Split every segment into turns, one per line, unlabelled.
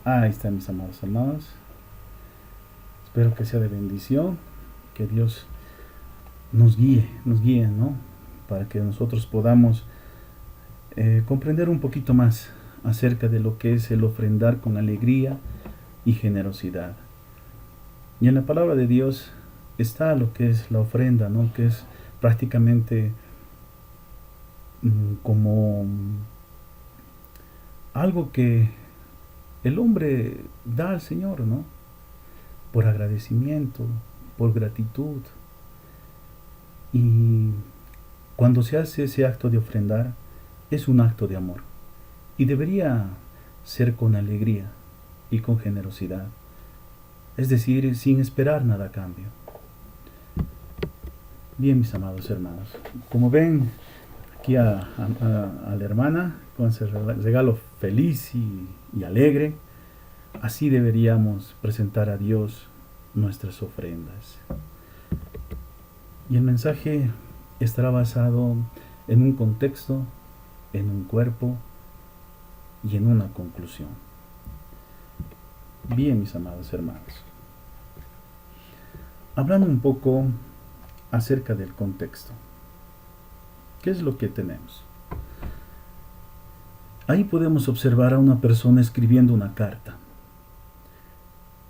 Ahí están mis amados hermanos. Espero que sea de bendición, que Dios nos guíe, ¿no? Para que nosotros podamos comprender un poquito más acerca de lo que es el ofrendar con alegría y generosidad. Y en la palabra de Dios está lo que es la ofrenda, ¿no? Que es prácticamente como algo que el hombre da al Señor, ¿no? Por agradecimiento, por gratitud. Y cuando se hace ese acto de ofrendar, es un acto de amor. Y debería ser con alegría y con generosidad. Es decir, sin esperar nada a cambio. Bien, mis amados hermanos, como ven aquí a la hermana con ese regalo feliz y alegre, así deberíamos presentar a Dios nuestras ofrendas. Y el mensaje estará basado en un contexto, en un cuerpo y en una conclusión. Bien, mis amados hermanos, hablando un poco acerca del contexto. ¿Qué es lo que tenemos? Ahí podemos observar a una persona escribiendo una carta.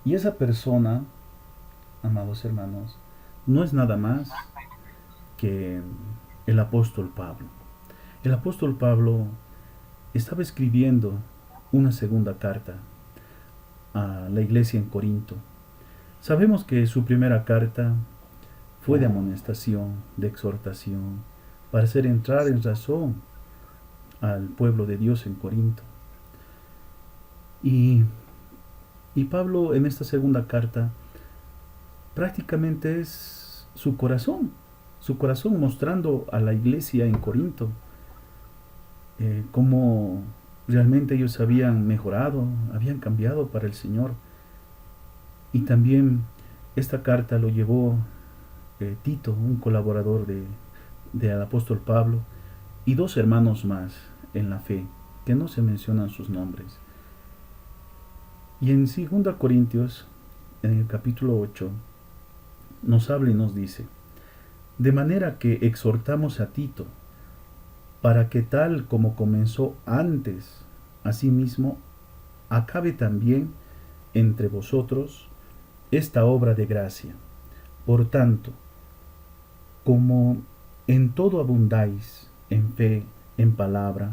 Y esa persona, amados hermanos, no es nada más que el apóstol Pablo. El apóstol Pablo estaba escribiendo una segunda carta a la iglesia en Corinto. Sabemos que su primera carta fue de amonestación, de exhortación, para hacer entrar en razón al pueblo de Dios en Corinto. Y, y Pablo en esta segunda carta prácticamente es su corazón mostrando a la iglesia en Corinto cómo realmente ellos habían mejorado, habían cambiado para el Señor. Y también esta carta lo llevó Tito, un colaborador del apóstol Pablo, y dos hermanos más en la fe, que no se mencionan sus nombres. Y en 2 Corintios, en el capítulo 8, nos habla y nos dice: de manera que exhortamos a Tito, para que tal como comenzó antes, asimismo, acabe también entre vosotros esta obra de gracia. Por tanto, como en todo abundáis, en fe, en palabra,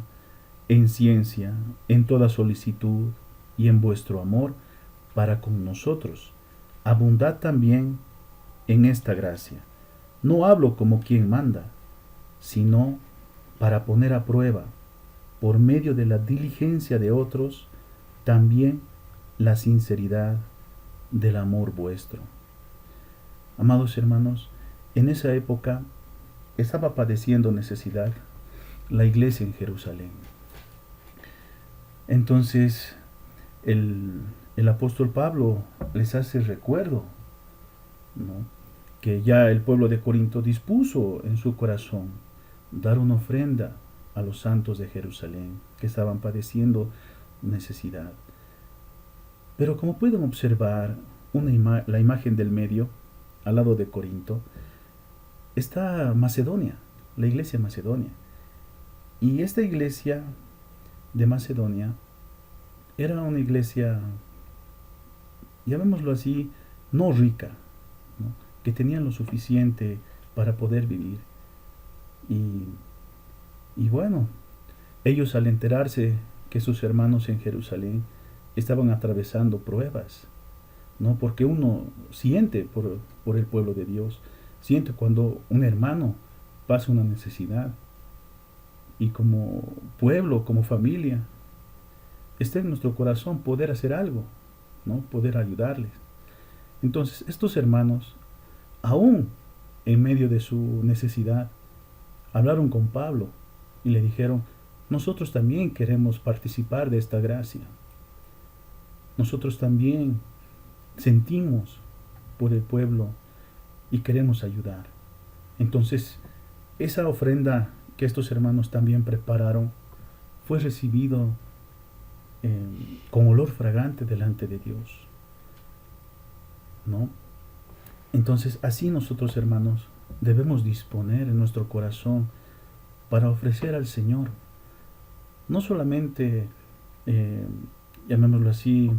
en ciencia, en toda solicitud y en vuestro amor para con nosotros, abundad también en esta gracia. No hablo como quien manda, sino para poner a prueba, por medio de la diligencia de otros, también la sinceridad del amor vuestro. Amados hermanos, en esa época estaba padeciendo necesidad la iglesia en Jerusalén. Entonces el apóstol Pablo les hace recuerdo, ¿no?, que ya el pueblo de Corinto dispuso en su corazón dar una ofrenda a los santos de Jerusalén que estaban padeciendo necesidad. Pero como pueden observar la imagen del medio, al lado de Corinto, está Macedonia, la iglesia Macedonia. Y esta iglesia de Macedonia era una iglesia, llamémoslo así, no rica, ¿no?, que tenían lo suficiente para poder vivir. Y, y bueno, ellos al enterarse que sus hermanos en Jerusalén estaban atravesando pruebas, ¿no? Porque uno siente por el pueblo de Dios, siente cuando un hermano pasa una necesidad. Y como pueblo, como familia, está en nuestro corazón poder hacer algo, ¿no?, poder ayudarles. Entonces, estos hermanos, aún en medio de su necesidad, hablaron con Pablo y le dijeron: nosotros también queremos participar de esta gracia. Nosotros también sentimos por el pueblo y queremos ayudar. Entonces, esa ofrenda que estos hermanos también prepararon fue recibido con olor fragante delante de Dios, ¿no? Entonces, así nosotros, hermanos, debemos disponer en nuestro corazón para ofrecer al Señor, no solamente, eh, llamémoslo así,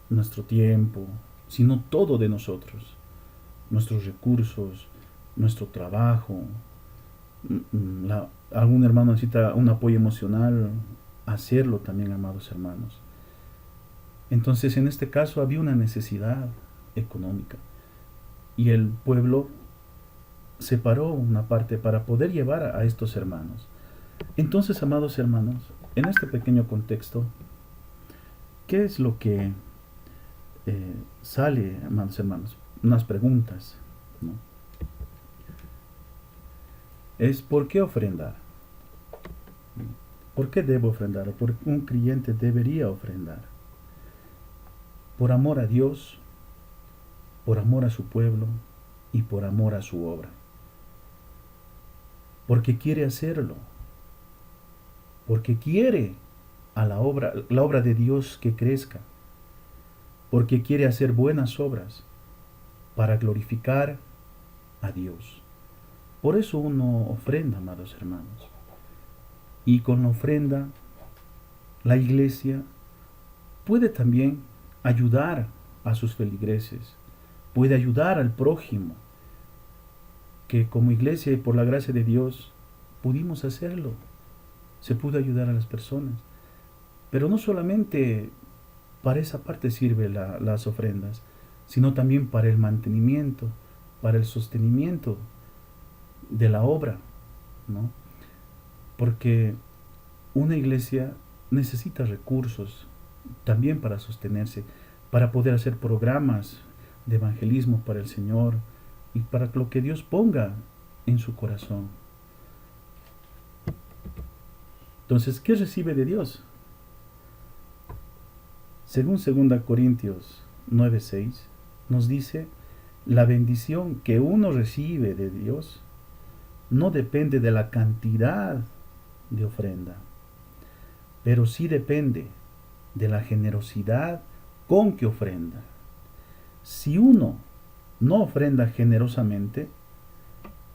nuestro tiempo, sino todo de nosotros, nuestros recursos, nuestro trabajo. Algún hermano necesita un apoyo emocional, hacerlo también, amados hermanos. Entonces, en este caso había una necesidad económica y el pueblo separó una parte para poder llevar a estos hermanos. Entonces, amados hermanos, en este pequeño contexto, ¿qué es lo que sale, amados hermanos? Unas preguntas, ¿no? Es ¿por qué ofrendar? ¿Por qué debo ofrendar? ¿Por qué un creyente debería ofrendar? Por amor a Dios, por amor a su pueblo y por amor a su obra. Porque quiere hacerlo, porque quiere a la obra de Dios que crezca, porque quiere hacer buenas obras para glorificar a Dios. Por eso uno ofrenda, amados hermanos. Y con la ofrenda, la iglesia puede también ayudar a sus feligreses, puede ayudar al prójimo, que como iglesia y por la gracia de Dios pudimos hacerlo. Se pudo ayudar a las personas. Pero no solamente para esa parte sirve las ofrendas, sino también para el mantenimiento, para el sostenimiento de la obra, ¿no? Porque una iglesia necesita recursos también para sostenerse, para poder hacer programas de evangelismo para el Señor y para lo que Dios ponga en su corazón. Entonces, ¿qué recibe de Dios? Según 2 Corintios 9:6, nos dice, la bendición que uno recibe de Dios no depende de la cantidad de ofrenda, pero sí depende de la generosidad con que ofrenda. Si uno no ofrenda generosamente,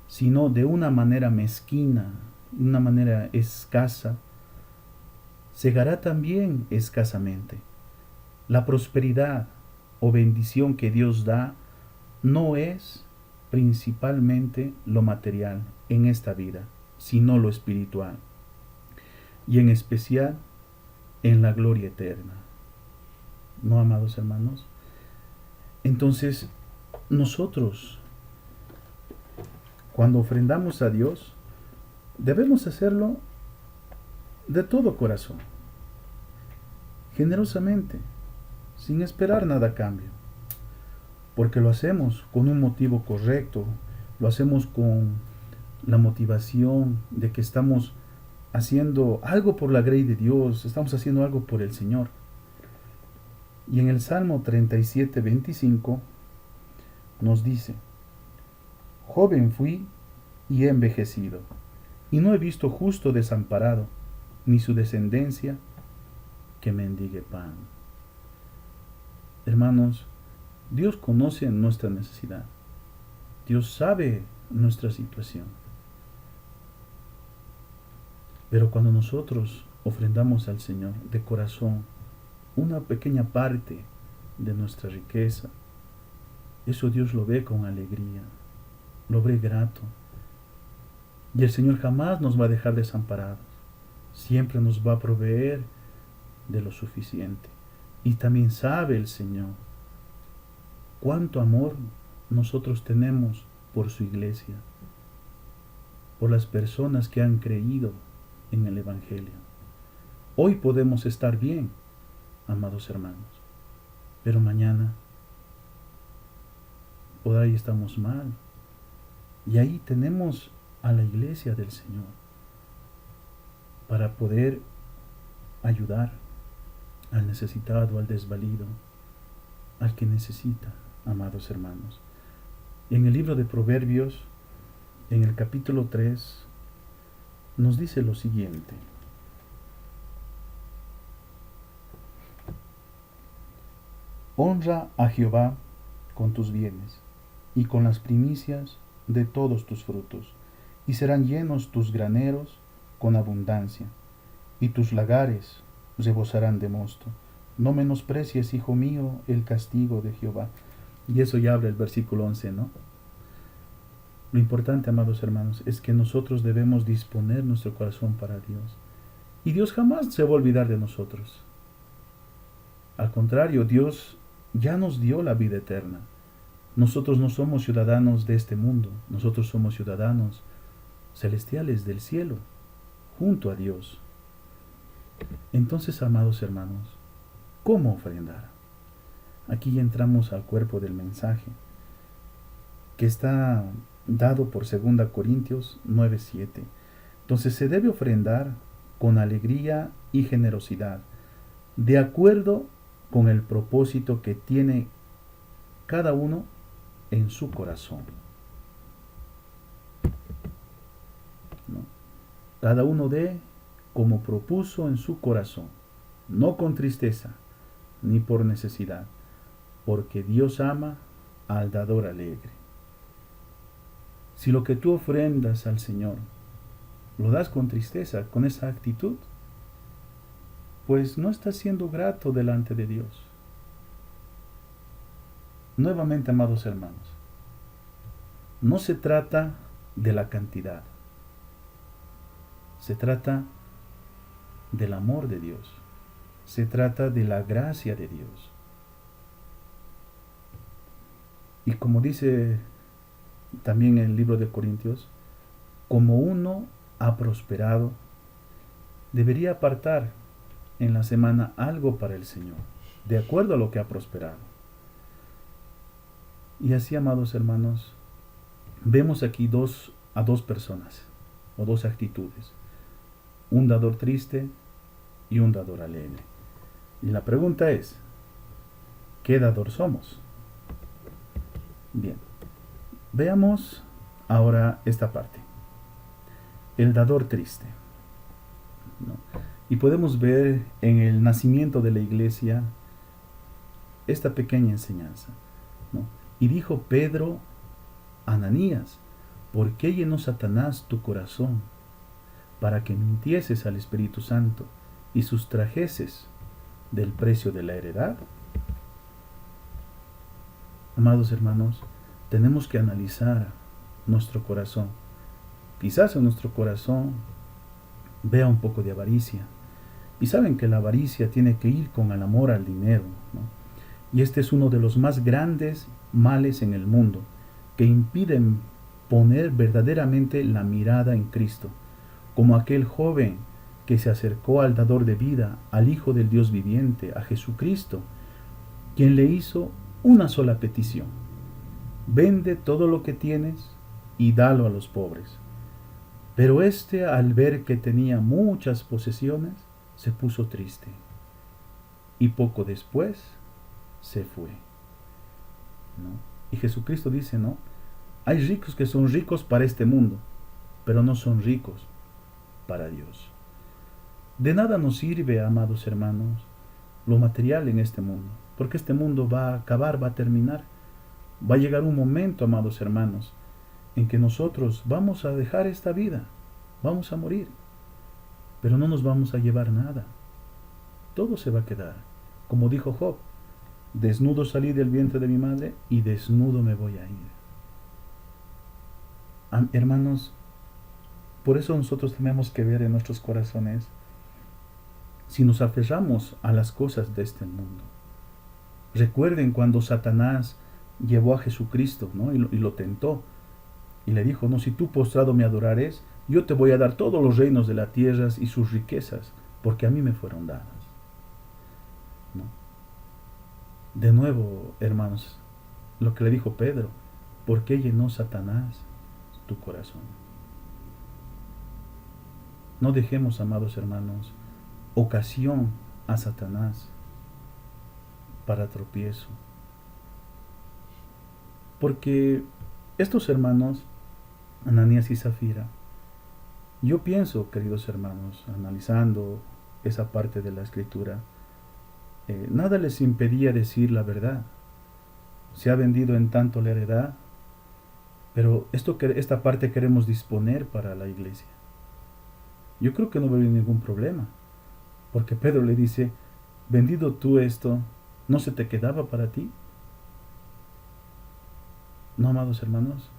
sino de una manera mezquina, de una manera escasa, segará también escasamente. La prosperidad o bendición que Dios da no es principalmente lo material en esta vida, sino lo espiritual, y en especial en la gloria eterna. ¿No, amados hermanos? Entonces, nosotros, cuando ofrendamos a Dios, debemos hacerlo de todo corazón, generosamente, sin esperar nada a cambio, porque lo hacemos con un motivo correcto, lo hacemos con la motivación de que estamos haciendo algo por la grey de Dios, estamos haciendo algo por el Señor. Y en el Salmo 37:25 nos dice, joven fui y he envejecido, y no he visto justo desamparado, ni su descendencia que mendigue pan. Hermanos, Dios conoce nuestra necesidad. Dios sabe nuestra situación. Pero cuando nosotros ofrendamos al Señor de corazón una pequeña parte de nuestra riqueza, eso Dios lo ve con alegría, lo ve grato. Y el Señor jamás nos va a dejar desamparados. Siempre nos va a proveer de lo suficiente. Y también sabe el Señor cuánto amor nosotros tenemos por su iglesia, por las personas que han creído en el Evangelio. Hoy podemos estar bien, amados hermanos, pero mañana por ahí estamos mal. Y ahí tenemos a la iglesia del Señor para poder ayudar al necesitado, al desvalido, al que necesita, amados hermanos. En el libro de Proverbios, en el capítulo 3, nos dice lo siguiente. Honra a Jehová con tus bienes y con las primicias de todos tus frutos, y serán llenos tus graneros con abundancia, y tus lagares rebosarán de mosto. No menosprecies, hijo mío, el castigo de Jehová. Y eso ya habla el versículo 11, ¿no? Lo importante, amados hermanos, es que nosotros debemos disponer nuestro corazón para Dios. Y Dios jamás se va a olvidar de nosotros. Al contrario, Dios ya nos dio la vida eterna. Nosotros no somos ciudadanos de este mundo, nosotros somos ciudadanos celestiales del cielo, junto a Dios. Entonces, amados hermanos, ¿cómo ofrendar? Aquí ya entramos al cuerpo del mensaje, que está dado por 2 Corintios 9:7. Entonces se debe ofrendar con alegría y generosidad, de acuerdo con el propósito que tiene cada uno en su corazón, ¿no? Cada uno dé como propuso en su corazón, no con tristeza ni por necesidad, porque Dios ama al dador alegre. Si lo que tú ofrendas al Señor lo das con tristeza, con esa actitud, pues no estás siendo grato delante de Dios. Nuevamente, amados hermanos, no se trata de la cantidad, se trata del amor de Dios, se trata de la gracia de Dios. Y como dice también en el libro de Corintios, como uno ha prosperado, debería apartar en la semana algo para el Señor, de acuerdo a lo que ha prosperado. Y así, amados hermanos, vemos aquí a dos personas, o dos actitudes, un dador triste y un dador alegre. Y la pregunta es, ¿qué dador somos? Bien, veamos ahora esta parte, el dador triste, ¿no? Y podemos ver en el nacimiento de la iglesia esta pequeña enseñanza, ¿no? Y dijo Pedro a Ananías, ¿por qué llenó Satanás tu corazón para que mintieses al Espíritu Santo y sustrajeses del precio de la heredad? Amados hermanos, tenemos que analizar nuestro corazón. Quizás en nuestro corazón vea un poco de avaricia. Y saben que la avaricia tiene que ir con el amor al dinero, ¿no? Y este es uno de los más grandes males en el mundo, que impiden poner verdaderamente la mirada en Cristo, como aquel joven que se acercó al dador de vida, al Hijo del Dios viviente, a Jesucristo, quien le hizo una sola petición: vende todo lo que tienes y dalo a los pobres. Pero éste, al ver que tenía muchas posesiones, se puso triste, y poco después se fue, ¿no? Y Jesucristo dice, ¿no? Hay ricos que son ricos para este mundo, pero no son ricos para Dios. De nada nos sirve, amados hermanos, lo material en este mundo, porque este mundo va a acabar, va a terminar. Va a llegar un momento, amados hermanos, en que nosotros vamos a dejar esta vida, vamos a morir, pero no nos vamos a llevar nada. Todo se va a quedar. Como dijo Job, desnudo salí del vientre de mi madre y desnudo me voy a ir. Hermanos, por eso nosotros tenemos que ver en nuestros corazones si nos aferramos a las cosas de este mundo. Recuerden cuando Satanás llevó a Jesucristo, ¿no? y lo tentó y le dijo, no, si tú postrado me adorares, yo te voy a dar todos los reinos de la tierra y sus riquezas, porque a mí me fueron dadas, ¿no? De nuevo, hermanos, lo que le dijo Pedro, ¿por qué llenó Satanás tu corazón? No dejemos, amados hermanos, ocasión a Satanás para tropiezo. Porque estos hermanos, Ananías y Zafira, yo pienso, queridos hermanos, analizando esa parte de la escritura, nada les impedía decir la verdad. Se ha vendido en tanto la heredad, pero esta parte queremos disponer para la iglesia. Yo creo que no va a haber ningún problema, porque Pedro le dice, vendido tú esto, ¿no se te quedaba para ti? No, amados hermanos,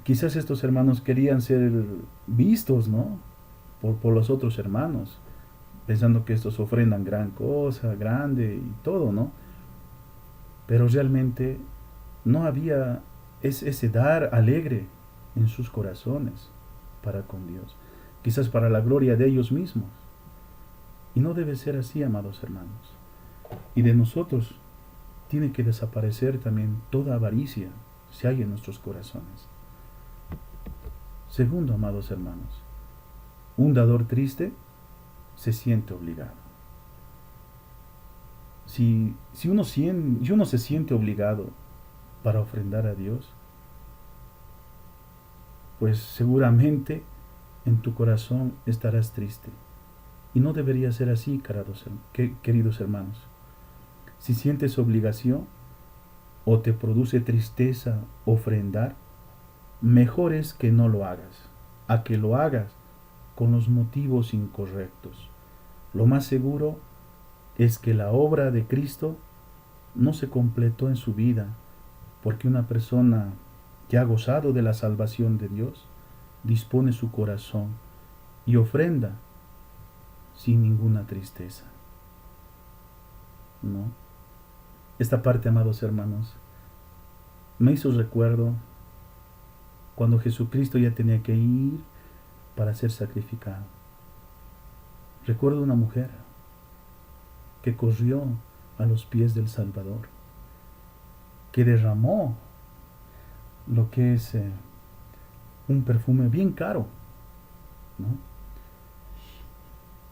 quizás estos hermanos querían ser vistos, ¿no? Por los otros hermanos, pensando que estos ofrendan gran cosa, grande y todo, ¿no? Pero realmente no había ese dar alegre en sus corazones para con Dios, quizás para la gloria de ellos mismos. Y no debe ser así, amados hermanos. Y de nosotros tiene que desaparecer también toda avaricia si hay en nuestros corazones. Segundo, amados hermanos, un dador triste se siente obligado. Si uno se siente obligado para ofrendar a Dios, pues seguramente en tu corazón estarás triste. Y no debería ser así, queridos hermanos. Si sientes obligación o te produce tristeza ofrendar, mejor es que no lo hagas, a que lo hagas con los motivos incorrectos. Lo más seguro es que la obra de Cristo no se completó en su vida, porque una persona que ha gozado de la salvación de Dios dispone su corazón y ofrenda sin ninguna tristeza. ¿No? Esta parte, amados hermanos, me hizo recuerdo cuando Jesucristo ya tenía que ir para ser sacrificado. Recuerdo una mujer que corrió a los pies del Salvador, que derramó lo que es un perfume bien caro, ¿no?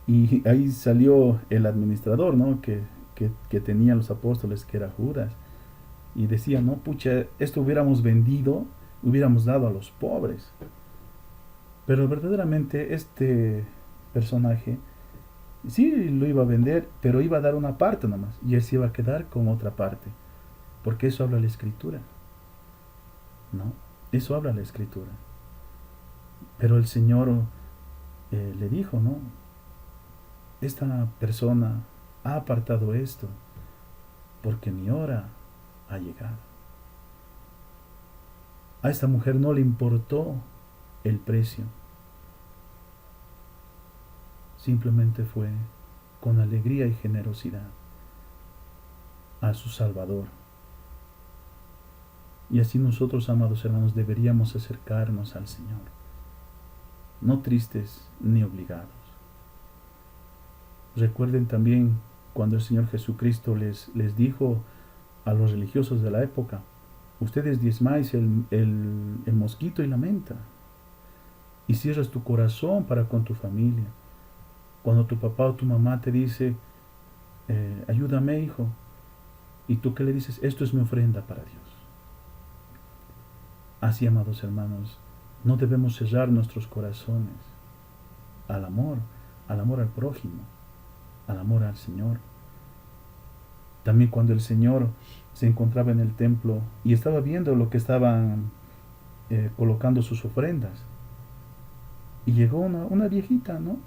Y ahí salió el administrador, ¿no? Que tenían los apóstoles, que era Judas, y decía, no, pucha, esto hubiéramos vendido, hubiéramos dado a los pobres. Pero verdaderamente este personaje sí lo iba a vender, pero iba a dar una parte nomás, y él se iba a quedar con otra parte, porque eso habla la Escritura, ¿no? Eso habla la Escritura. Pero el Señor le dijo, ¿no? Esta persona ha apartado esto porque mi hora ha llegado. A esta mujer no le importó el precio. Simplemente fue con alegría y generosidad a su Salvador. Y así nosotros, amados hermanos, deberíamos acercarnos al Señor, no tristes ni obligados. Recuerden también cuando el Señor Jesucristo les dijo a los religiosos de la época, ustedes diezmáis el mosquito y la menta, y cierras tu corazón para con tu familia. Cuando tu papá o tu mamá te dice, ayúdame, hijo, y tú qué le dices, esto es mi ofrenda para Dios. Así, amados hermanos, no debemos cerrar nuestros corazones al amor al prójimo, al amor al Señor. También cuando el Señor se encontraba en el templo y estaba viendo lo que estaban colocando sus ofrendas, y llegó una viejita, ¿no?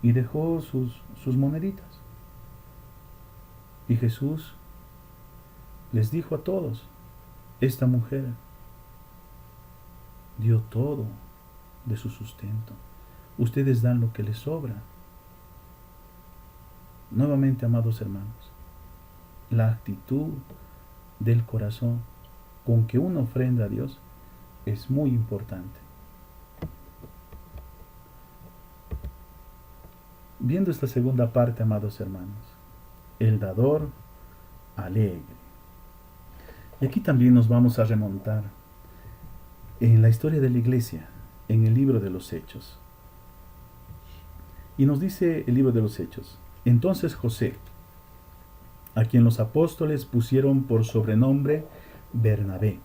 Y dejó sus moneditas. Y Jesús les dijo a todos, esta mujer dio todo de su sustento. Ustedes dan lo que les sobra. Nuevamente, amados hermanos, la actitud del corazón con que uno ofrenda a Dios es muy importante. Viendo esta segunda parte, amados hermanos, el dador alegre. Y aquí también nos vamos a remontar en la historia de la iglesia, en el libro de los Hechos. Y nos dice el libro de los Hechos, entonces José, a quien los apóstoles pusieron por sobrenombre Bernabé.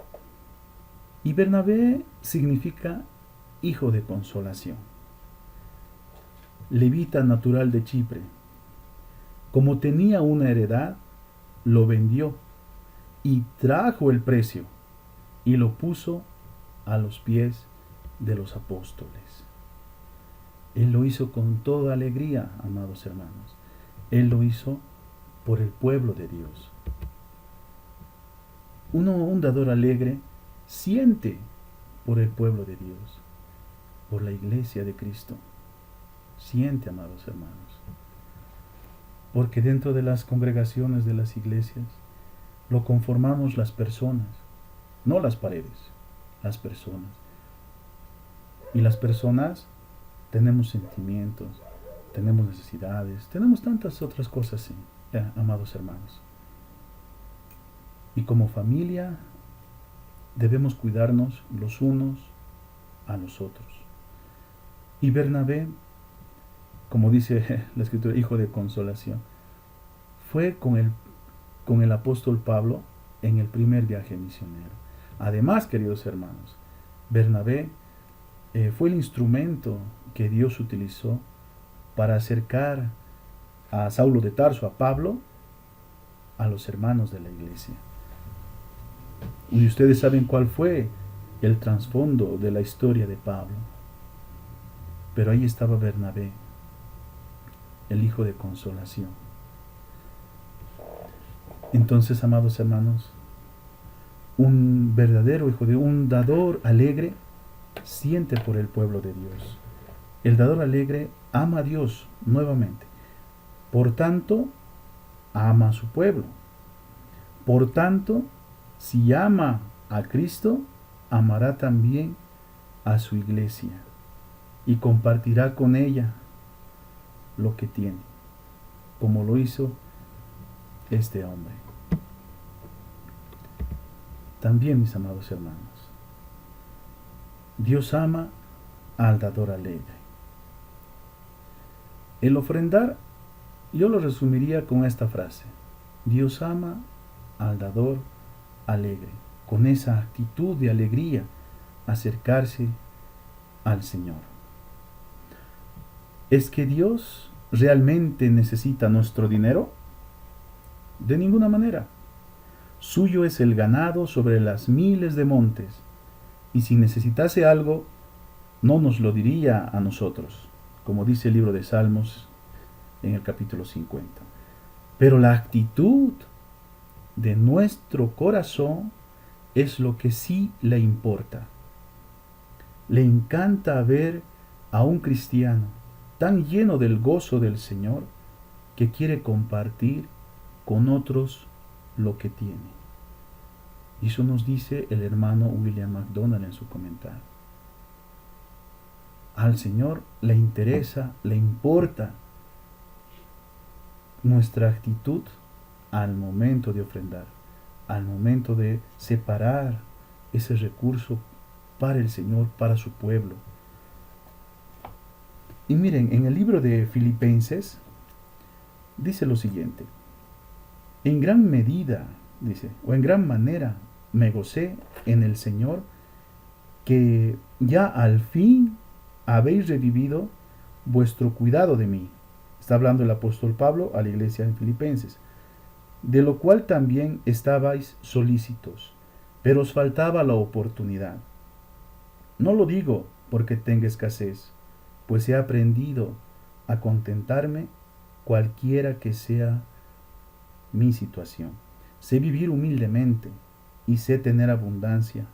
Y Bernabé significa hijo de consolación. Levita natural de Chipre, Como tenía una heredad, lo vendió y trajo el precio y lo puso a los pies de los apóstoles. Él lo hizo con toda alegría, amados hermanos. Él lo hizo por el pueblo de Dios. Un dador alegre siente por el pueblo de Dios, por la iglesia de Cristo. Siente, amados hermanos. Porque dentro de las congregaciones de las iglesias lo conformamos las personas, no las paredes, las personas. Y las personas tenemos sentimientos, tenemos necesidades, tenemos tantas otras cosas, sí, amados hermanos. Y como familia debemos cuidarnos los unos a los otros. Y Bernabé, como dice la escritura, hijo de consolación, fue con el apóstol Pablo en el primer viaje misionero. Además, queridos hermanos, Bernabé fue el instrumento que Dios utilizó para acercar a Saulo de Tarso, a Pablo, a los hermanos de la iglesia. Y ustedes saben cuál fue el trasfondo de la historia de Pablo. Pero ahí estaba Bernabé, el hijo de consolación. Entonces, amados hermanos, un verdadero hijo de un dador alegre siente por el pueblo de Dios. El dador alegre ama a Dios nuevamente. Por tanto, ama a su pueblo. Por tanto, si ama a Cristo, amará también a su iglesia y compartirá con ella lo que tiene, como lo hizo este hombre. También, mis amados hermanos, Dios ama al dador alegre. El ofrendar, yo lo resumiría con esta frase: Dios ama al dador alegre, con esa actitud de alegría, acercarse al Señor. ¿Es que Dios realmente necesita nuestro dinero? De ninguna manera. Suyo es el ganado sobre las miles de montes, y si necesitase algo, no nos lo diría a nosotros, como dice el libro de Salmos en el capítulo 50. Pero la actitud de nuestro corazón es lo que sí le importa. Le encanta ver a un cristiano tan lleno del gozo del Señor que quiere compartir con otros lo que tiene. Y eso nos dice el hermano William MacDonald en su comentario. Al Señor le interesa, le importa nuestra actitud al momento de ofrendar, al momento de separar ese recurso para el Señor, para su pueblo. Y miren, en el libro de Filipenses dice lo siguiente: en gran medida, dice, o en gran manera me gocé en el Señor, que ya al fin habéis revivido vuestro cuidado de mí. Está hablando el apóstol Pablo a la iglesia en Filipenses. De lo cual también estabais solícitos, pero os faltaba la oportunidad. No lo digo porque tenga escasez, pues he aprendido a contentarme cualquiera que sea mi situación. Sé vivir humildemente y sé tener abundancia.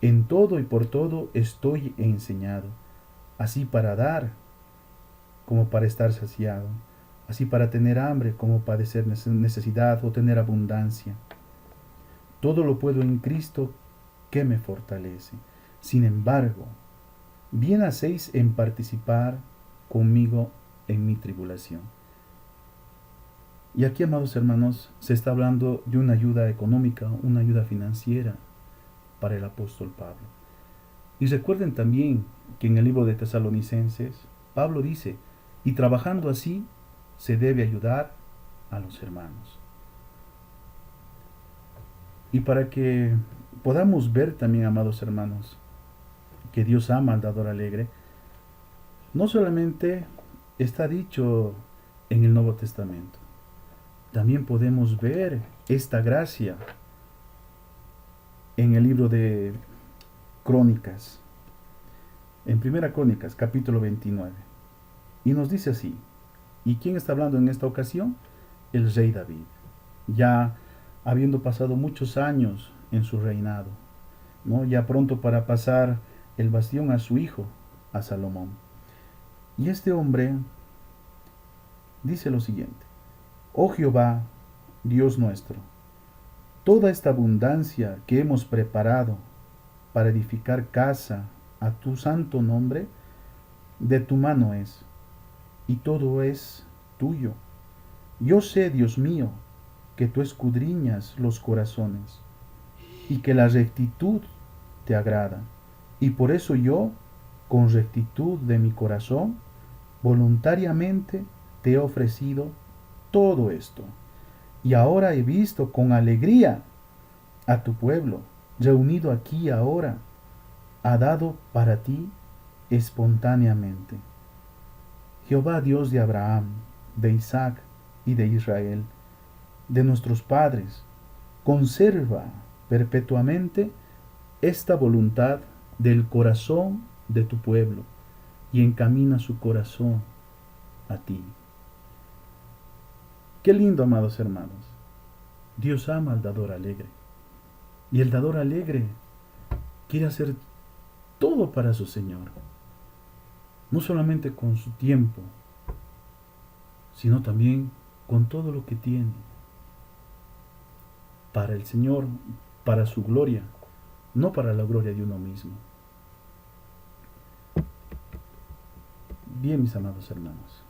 En todo y por todo estoy enseñado, así para dar como para estar saciado, así para tener hambre como padecer necesidad o tener abundancia. Todo lo puedo en Cristo que me fortalece. Sin embargo, bien hacéis en participar conmigo en mi tribulación. Y aquí, amados hermanos, se está hablando de una ayuda económica, una ayuda financiera para el apóstol Pablo. Y recuerden también que en el libro de Tesalonicenses, Pablo dice: y trabajando así, se debe ayudar a los hermanos. Y para que podamos ver también, amados hermanos, que Dios ama al dador alegre, no solamente está dicho en el Nuevo Testamento, También podemos ver esta gracia en el libro de Crónicas, en Primera Crónicas, capítulo 29. Y nos dice así, ¿y quién está hablando en esta ocasión? El rey David, ya habiendo pasado muchos años en su reinado, ¿no? Ya pronto para pasar el bastión a su hijo, a Salomón. Y este hombre dice lo siguiente: Oh Jehová, Dios nuestro, toda esta abundancia que hemos preparado para edificar casa a tu santo nombre, de tu mano es, y todo es tuyo. Yo sé, Dios mío, que tú escudriñas los corazones, y que la rectitud te agrada. Y por eso yo, con rectitud de mi corazón, voluntariamente te he ofrecido todo esto. Y ahora he visto con alegría a tu pueblo, reunido aquí ahora, ha dado para ti espontáneamente. Jehová Dios de Abraham, de Isaac y de Israel, de nuestros padres, conserva perpetuamente esta voluntad del corazón de tu pueblo y encamina su corazón a ti. Qué lindo, amados hermanos. Dios ama al dador alegre. Y el dador alegre quiere hacer todo para su Señor. No solamente con su tiempo, sino también con todo lo que tiene. Para el Señor, para su gloria, no para la gloria de uno mismo. Bien, mis amados hermanos,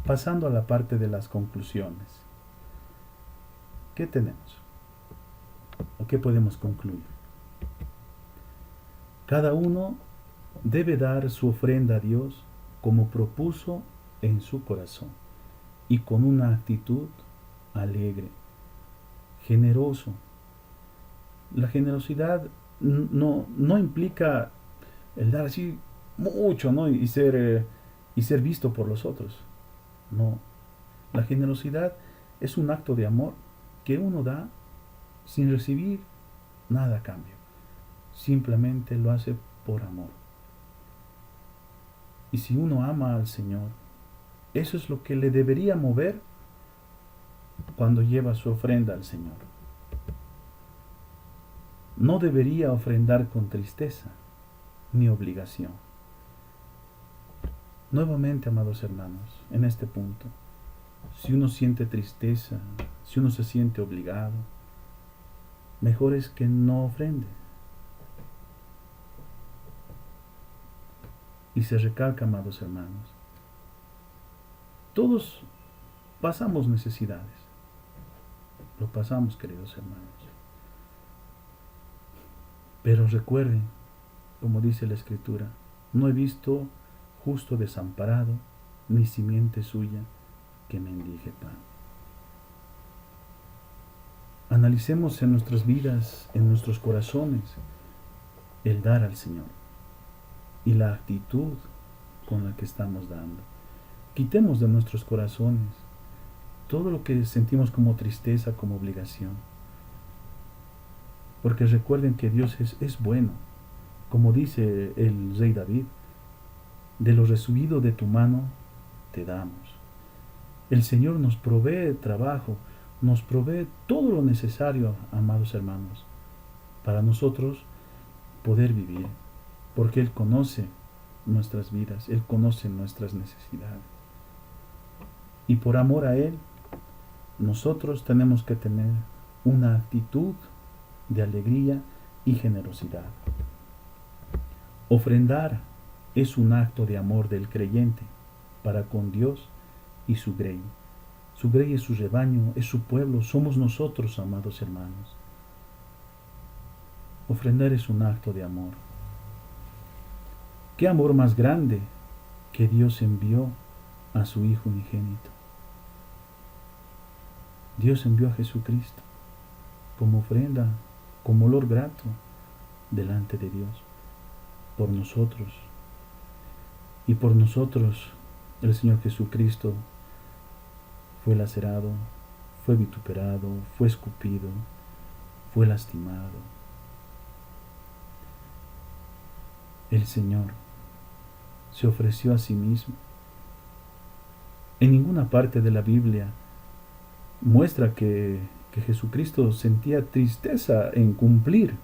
pasando a la parte de las conclusiones. ¿Qué tenemos? ¿O qué podemos concluir? Cada uno debe dar su ofrenda a Dios como propuso en su corazón y con una actitud alegre, generoso. La generosidad no implica el dar así mucho, ¿no? y ser visto por los otros. No. La generosidad es un acto de amor que uno da sin recibir nada a cambio. Simplemente lo hace por amor. Y si uno ama al Señor, eso es lo que le debería mover cuando lleva su ofrenda al Señor. No debería ofrendar con tristeza ni obligación. Nuevamente, amados hermanos, en este punto, si uno siente tristeza, si uno se siente obligado, mejor es que no ofrende. Y se recalca, amados hermanos, todos pasamos necesidades. Lo pasamos, queridos hermanos. Pero recuerden, como dice la Escritura, no he visto justo desamparado, ni simiente suya que mendigue pan. Analicemos en nuestras vidas, en nuestros corazones, el dar al Señor y la actitud con la que estamos dando. Quitemos de nuestros corazones todo lo que sentimos como tristeza, como obligación. Porque recuerden que Dios es bueno. Como dice el rey David, de lo recibido de tu mano te damos. El Señor nos provee trabajo, nos provee todo lo necesario, amados hermanos, para nosotros poder vivir, porque Él conoce nuestras vidas, Él conoce nuestras necesidades. Y por amor a Él, nosotros tenemos que tener una actitud de alegría y generosidad. Ofrendar es un acto de amor del creyente para con Dios y su grey. Su grey es su rebaño, es su pueblo, somos nosotros, amados hermanos. Ofrendar es un acto de amor. ¿Qué amor más grande que Dios envió a su Hijo unigénito? Dios envió a Jesucristo como ofrenda, como olor grato delante de Dios, por nosotros. Y por nosotros el Señor Jesucristo fue lacerado, fue vituperado, fue escupido, fue lastimado. El Señor se ofreció a sí mismo. En ninguna parte de la Biblia muestra que Jesucristo sentía tristeza en cumplir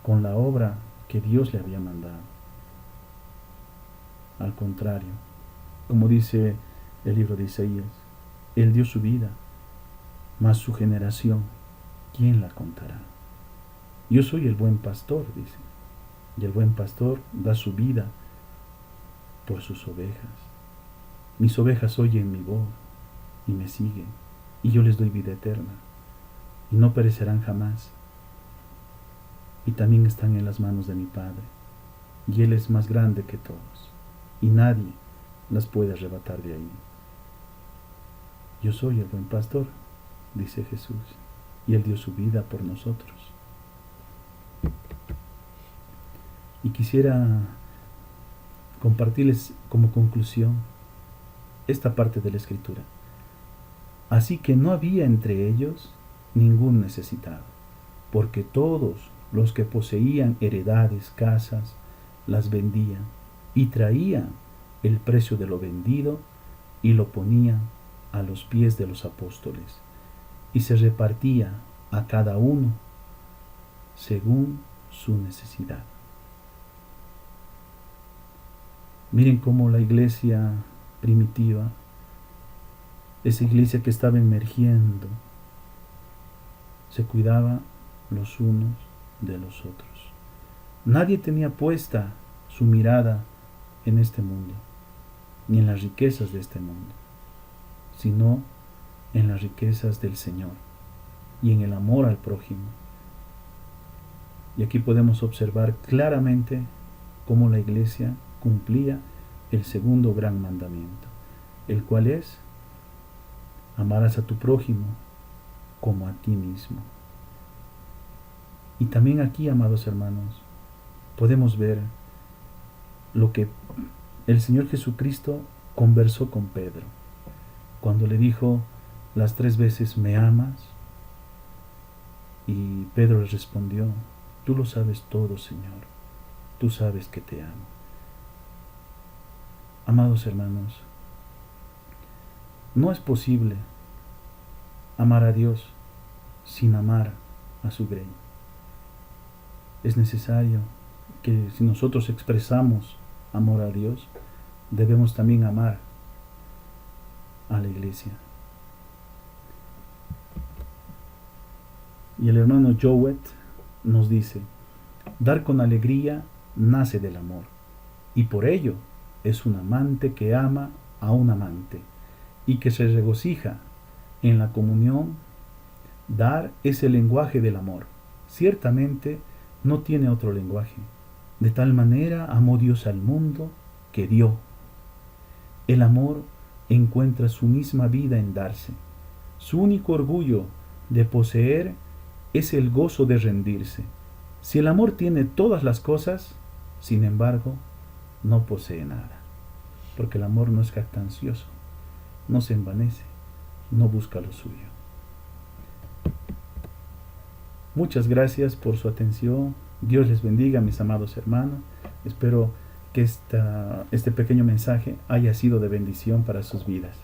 con la obra que Dios le había mandado. Al contrario, como dice el libro de Isaías, Él dio su vida, mas su generación, ¿quién la contará? Yo soy el buen pastor, dice, y el buen pastor da su vida por sus ovejas. Mis ovejas oyen mi voz y me siguen, y yo les doy vida eterna, y no perecerán jamás, y también están en las manos de mi Padre, y Él es más grande que todos, y nadie las puede arrebatar de ahí. Yo soy el buen pastor, dice Jesús, y Él dio su vida por nosotros. Y quisiera compartirles como conclusión esta parte de la Escritura. Así que no había entre ellos ningún necesitado, porque todos los que poseían heredades, casas, las vendían y traían el precio de lo vendido y lo ponían a los pies de los apóstoles, y se repartía a cada uno según su necesidad. Miren cómo la iglesia primitiva, esa iglesia que estaba emergiendo, se cuidaba los unos de los otros. Nadie tenía puesta su mirada en este mundo, ni en las riquezas de este mundo, sino en las riquezas del Señor y en el amor al prójimo. Y aquí podemos observar claramente cómo la iglesia cumplía el segundo gran mandamiento, el cual es: amarás a tu prójimo como a ti mismo. Y también aquí, amados hermanos, podemos ver lo que el Señor Jesucristo conversó con Pedro, cuando le dijo las 3 veces: ¿me amas? Y Pedro le respondió: tú lo sabes todo, Señor, tú sabes que te amo. Amados hermanos, no es posible amar a Dios sin amar a su grey. Es necesario que, si nosotros expresamos amor a Dios, debemos también amar a la iglesia. Y el hermano Jowett nos dice: dar con alegría nace del amor, y por ello es un amante que ama a un amante y que se regocija en la comunión. Dar es el lenguaje del amor. Ciertamente no tiene otro lenguaje. De tal manera amó Dios al mundo que dio. El amor encuentra su misma vida en darse. Su único orgullo de poseer es el gozo de rendirse. Si el amor tiene todas las cosas, sin embargo, no posee nada, porque el amor no es jactancioso, no se envanece, no busca lo suyo. Muchas gracias por su atención. Dios les bendiga, mis amados hermanos. Espero que este pequeño mensaje haya sido de bendición para sus vidas.